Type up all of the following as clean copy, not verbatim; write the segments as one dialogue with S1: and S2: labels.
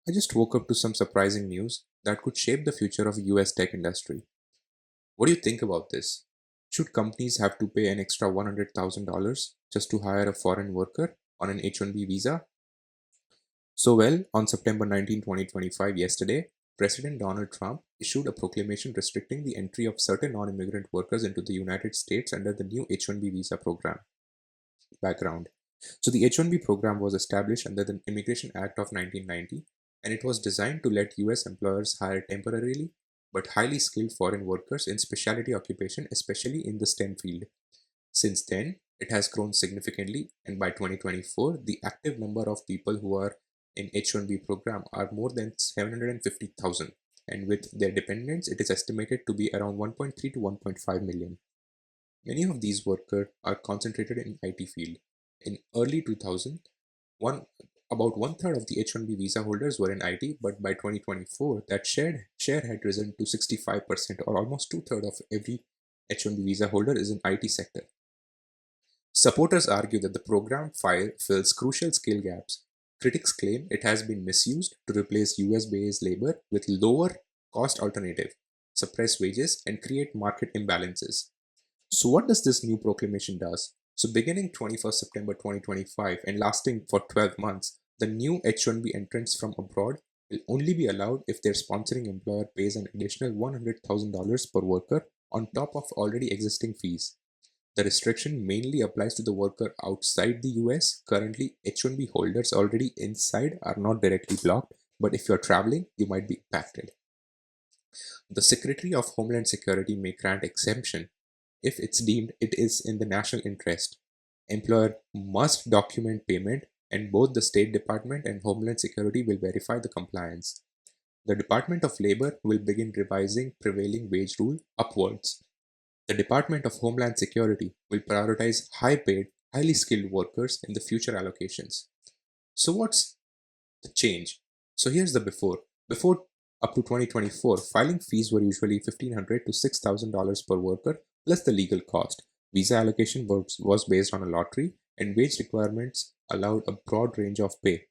S1: I just woke up to some surprising news that could shape the future of US tech industry. What do you think about this? Should companies have to pay an extra $100,000 just to hire a foreign worker on an H-1B visa? On September 19, 2025, yesterday, President Donald Trump issued a proclamation restricting the entry of certain non-immigrant workers into the United States under the new H-1B visa program. Background. The H-1B program was established under the Immigration Act of 1990, and it was designed to let US employers hire temporarily but highly skilled foreign workers in specialty occupation, especially in the STEM field. Since then, it has grown significantly, and by 2024, the active number of people who are in H-1B program are more than 750,000, and with their dependents, it is estimated to be around 1.3 to 1.5 million. Many of these workers are concentrated in IT field. In early 2000, about one-third of the H-1B visa holders were in IT, but by 2024, that share had risen to 65%, or almost two-thirds of every H-1B visa holder is in IT sector. Supporters argue that the program fills crucial skill gaps. Critics claim it has been misused to replace US-based labor with lower-cost alternative, suppress wages, and create market imbalances. So what does this new proclamation does? Beginning 21st September 2025 and lasting for 12 months, the new H-1B entrants from abroad will only be allowed if their sponsoring employer pays an additional $100,000 per worker on top of already existing fees. The restriction mainly applies to the worker outside the US. Currently, H-1B holders already inside are not directly blocked, but if you're traveling, you might be impacted. The Secretary of Homeland Security may grant exemption if it's deemed it is in the national interest. Employer must document payment, and both the State Department and Homeland Security will verify the compliance. The Department of Labor will begin revising prevailing wage rule upwards. The Department of Homeland Security will prioritize high-paid, highly skilled workers in the future allocations. So what's the change? Here's the before. Before up to 2024, filing fees were usually $1,500 to $6,000 per worker plus the legal cost. Visa allocation was based on a lottery, and wage requirements allowed a broad range of pay.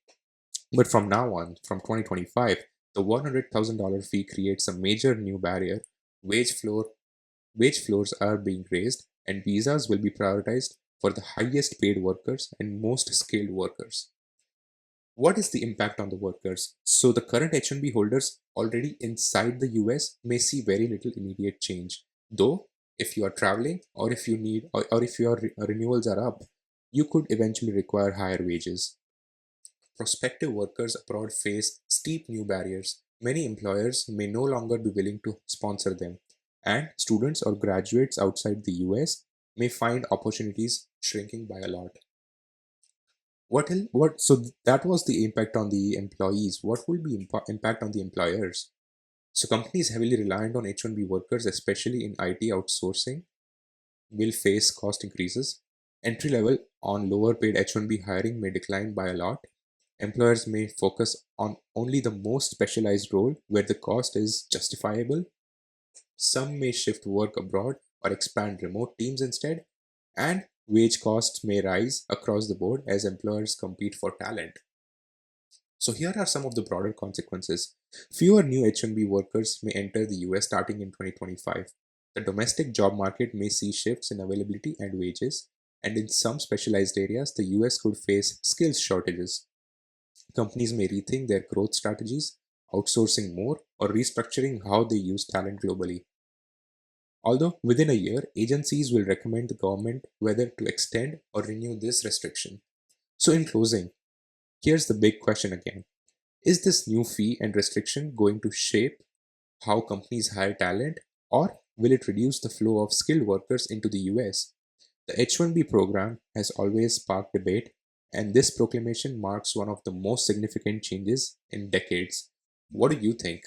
S1: But from now on, from 2025, the $100,000 fee creates a major new barrier. Wage floors are being raised, and visas will be prioritized for the highest paid workers and most skilled workers. What is the impact on the workers? The current H-1B holders already inside the US may see very little immediate change. Though, if you are traveling or if you need or if your renewals are up, you could eventually require higher wages. Prospective workers abroad face steep new barriers. Many employers may no longer be willing to sponsor them, and students or graduates outside the US may find opportunities shrinking by a lot. That was the impact on the employees. What will be impact on the employers? Companies heavily reliant on H-1B workers, especially in IT outsourcing, will face cost increases. Entry level on lower paid H-1B hiring may decline by a lot. Employers may focus on only the most specialized role where the cost is justifiable. Some may shift work abroad or expand remote teams instead, and wage costs may rise across the board as employers compete for talent. Here are some of the broader consequences. Fewer new H-1B workers may enter the US starting in 2025. The domestic job market may see shifts in availability and wages, and in some specialized areas, the US could face skills shortages. Companies may rethink their growth strategies, outsourcing more, or restructuring how they use talent globally. Although within a year, agencies will recommend the government whether to extend or renew this restriction. In closing, here's the big question again. Is this new fee and restriction going to shape how companies hire talent, or will it reduce the flow of skilled workers into the US? The H-1B program has always sparked debate, and this proclamation marks one of the most significant changes in decades. What do you think?